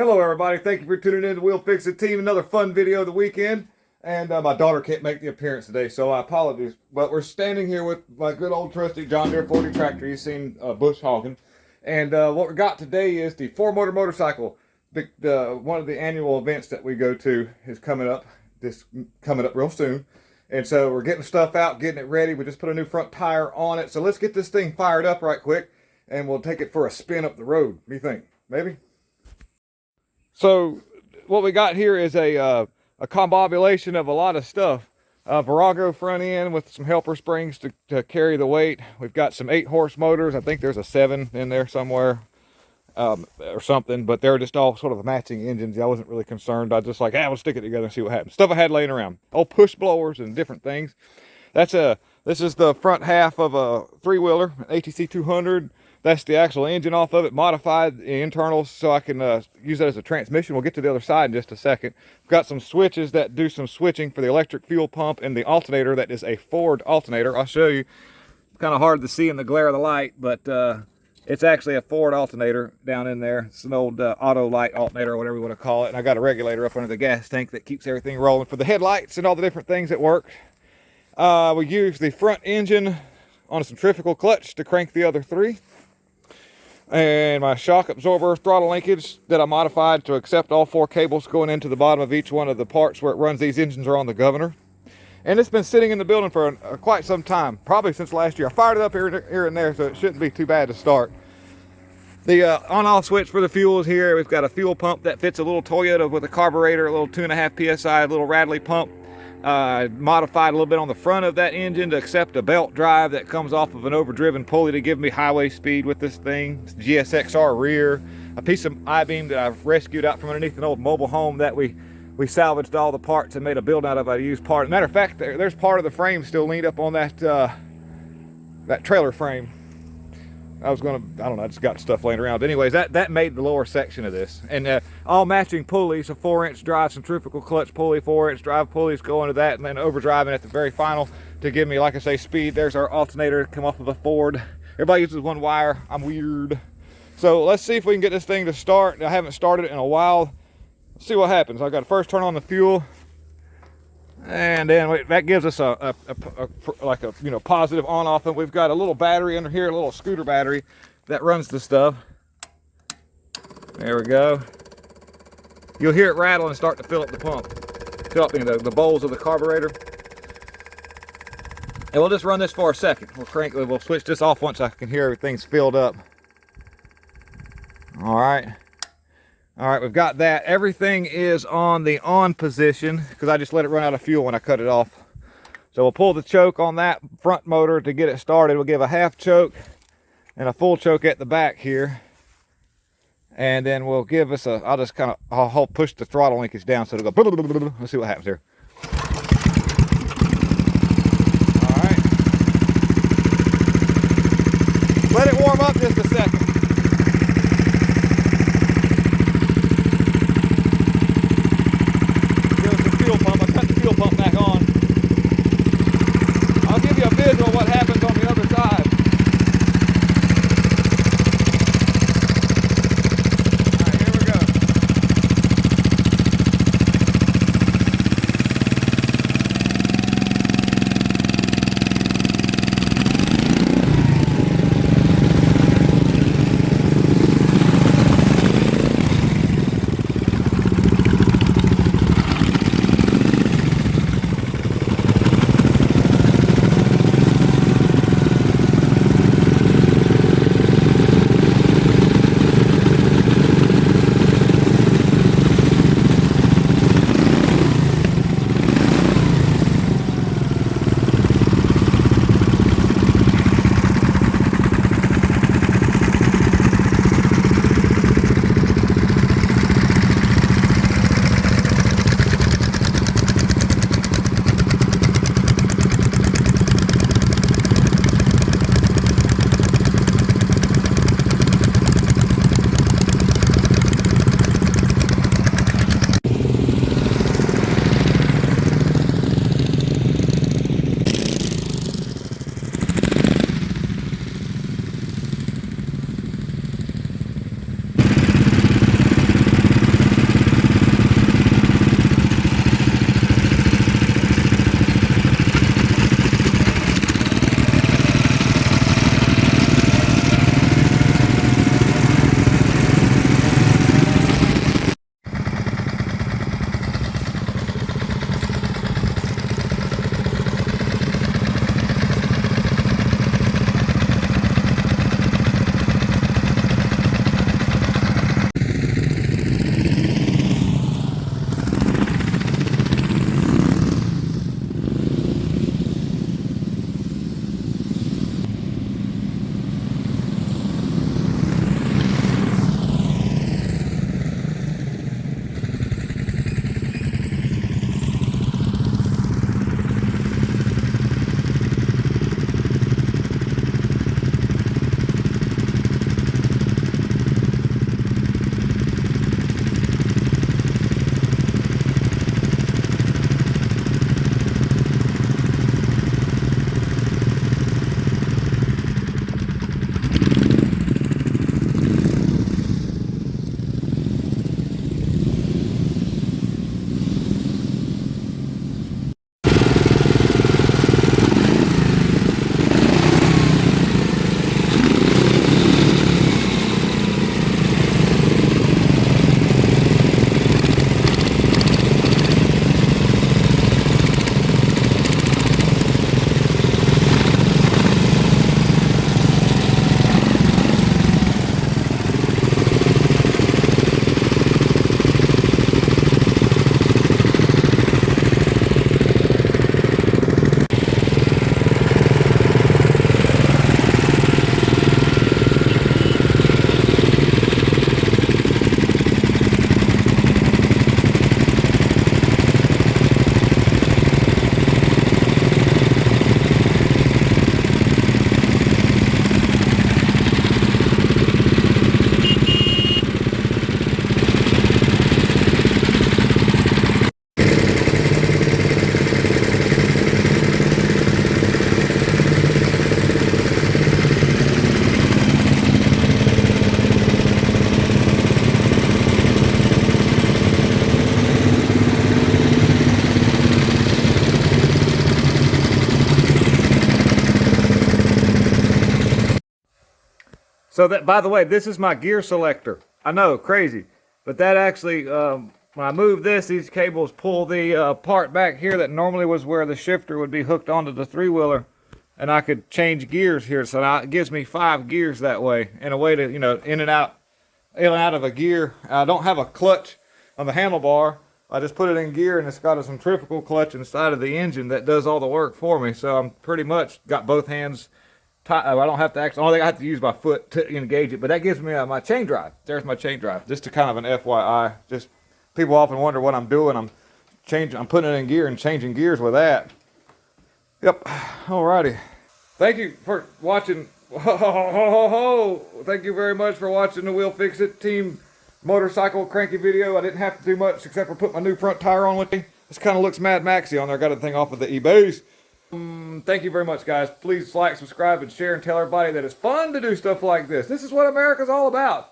Hello everybody, thank you for tuning in to Wheel Fix It Team, another fun video of the weekend. And my daughter can't make the appearance today, so I apologize. But we're standing here with my good old trusty John Deere 40 tractor. You've seen bush hogging. And what we got today is the 4-motor motorcycle. One of the annual events that we go to is coming up real soon. And so we're getting stuff out, getting it ready. We just put a new front tire on it. So let's get this thing fired up right quick, and we'll take it for a spin up the road. What do you think? Maybe? So what we got here is a combobulation of a lot of stuff. Virago front end with some helper springs to carry the weight. We've got some 8-horse motors. I think there's a 7 in there somewhere or something, but they're just all sort of matching engines. I wasn't really concerned. I was just like, we'll stick it together and see what happens. Stuff I had laying around. Old push blowers and different things. This is the front half of a 3-wheeler, an ATC 200. That's the actual engine off of it, modified the internals so I can use that as a transmission. We'll get to the other side in just a second. We've got some switches that do some switching for the electric fuel pump and the alternator. That is a Ford alternator. I'll show you. It's kind of hard to see in the glare of the light, but it's actually a Ford alternator down in there. It's an old auto light alternator or whatever you want to call it. And I got a regulator up under the gas tank that keeps everything rolling for the headlights and all the different things that work. We use the front engine on a centrifugal clutch to crank the other 3. And my shock absorber throttle linkage that I modified to accept all 4 cables going into the bottom of each one of the parts where it runs these engines are on the governor. And it's been sitting in the building for quite some time, probably since last year. I fired it up here and there, so it shouldn't be too bad to start. The on-off switch for the fuel is here. We've got a fuel pump that fits a little Toyota with a carburetor, a little 2.5 PSI, a little Radley pump. Modified a little bit on the front of that engine to accept a belt drive that comes off of an overdriven pulley to give me highway speed with this thing. It's GSXR rear, a piece of I-beam that I've rescued out from underneath an old mobile home that we salvaged all the parts and made a build out of. I used part. Matter of fact, there's part of the frame still leaned up on that that trailer frame. I don't know, I just got stuff laying around. But anyways, that made the lower section of this. And all matching pulleys, a 4-inch drive centrifugal clutch pulley, 4-inch drive pulleys go into that, and then overdriving at the very final to give me, like I say, speed. There's our alternator come off of a Ford. Everybody uses 1 wire. I'm weird. So let's see if we can get this thing to start. I haven't started it in a while. Let's see what happens. I've got to first turn on the fuel. And then that gives us a positive on off, and we've got a little battery under here, a little scooter battery that runs the stuff. There we go. You'll hear it rattle and start to fill up the pump, fill up the bowls of the carburetor. And we'll just run this for a second. We'll switch this off once I can hear everything's filled up. All right, we've got that. Everything is on the on position because I just let it run out of fuel when I cut it off. So we'll pull the choke on that front motor to get it started. We'll give a half choke and a full choke at the back here. And then we'll give us I'll push the throttle linkage down so it'll go. Let's see what happens here. All right. Let it warm up just a second. What happens on the other side. All right, here we go. So that, by the way, this is my gear selector. I know, crazy. But that actually, when I move this, these cables pull the part back here that normally was where the shifter would be hooked onto the three-wheeler. And I could change gears here. So now it gives me 5 gears that way. And a way to, you know, in and out of a gear. I don't have a clutch on the handlebar. I just put it in gear, and it's got a centrifugal clutch inside of the engine that does all the work for me. So I'm pretty much got both hands tight. I don't have to actually, only thing I have to use my foot to engage it. But that gives me my chain drive. There's my chain drive. Just to kind of an FYI. Just people often wonder what I'm doing. I'm putting it in gear and changing gears with that. Yep. Alrighty. Thank you for watching. Thank you very much for watching the We'll Fix It Team motorcycle cranky video. I didn't have to do much except for put my new front tire on with me. This kind of looks Mad Maxy on there. Got the thing off of the eBays. Thank you very much, guys. Please like, subscribe, and share, and tell everybody that it's fun to do stuff like this. This is what America's all about.